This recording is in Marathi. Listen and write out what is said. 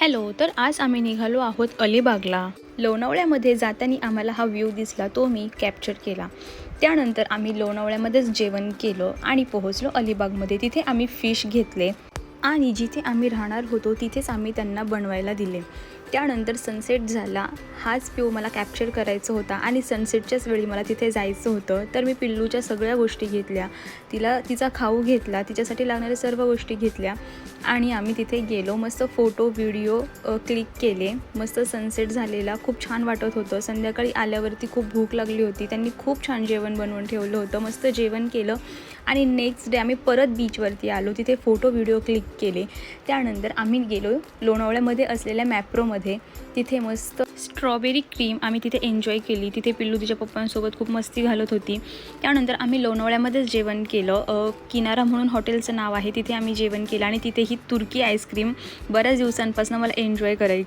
हॅलो. तर आज आम्ही निघालो आहोत अलिबागला. लोणावळ्यामध्ये जाताना आम्हाला हा व्ह्यू दिसला, तो मी कॅप्चर केला. त्यानंतर आम्ही लोणावळ्यामध्येच जेवण केलं आणि पोहोचलो अलिबागमध्ये. तिथे आम्ही फिश घेतले आणि जिथे आम्ही राहणार होतो तिथेच आम्ही त्यांना बनवायला दिले. त्यानंतर सनसेट झाला. हाच व्ह्यू मला कॅप्चर करायचा होता आणि सनसेटच्याच वेळी मला तिथे जायचं होतं. तर मी पिल्लूच्या सगळ्या गोष्टी घेतल्या, तिचा खाऊ घेतला, तिच्यासाठी लागणाऱ्या सर्व गोष्टी घेतल्या आणि आम्ही तिथे गेलो. मस्त फोटो व्हिडिओ क्लिक केले. मस्त सनसेट झालेला, खूप छान वाटत होतं. संध्याकाळी आल्यावरती खूप भूक लागली होती. त्यांनी खूप छान जेवण बनवून ठेवलं होतं. मस्त जेवण केलं आणि नेक्स्ट डे आम्ही परत बीचवरती आलो. तिथे फोटो व्हिडिओ क्लिक केले. त्यानंतर आम्ही गेलो लोणावळ्यामध्ये असलेल्या मॅप्रोमध्ये. तिथे मस्त स्ट्रॉबेरी क्रीम आम्ही तिथे एन्जॉय केली. तिथे पिल्लू तिच्या पप्पांसोबत खूप मस्ती घालत होती. त्यानंतर आम्ही लोणावळ्यामध्येच जेवण केलं. किनारा म्हणून हॉटेलचं नाव आहे, तिथे आम्ही जेवण केलं आणि तिथे ही तुर्की आईस्क्रीम बऱ्याच दिवसांपासून मला एन्जॉय करायची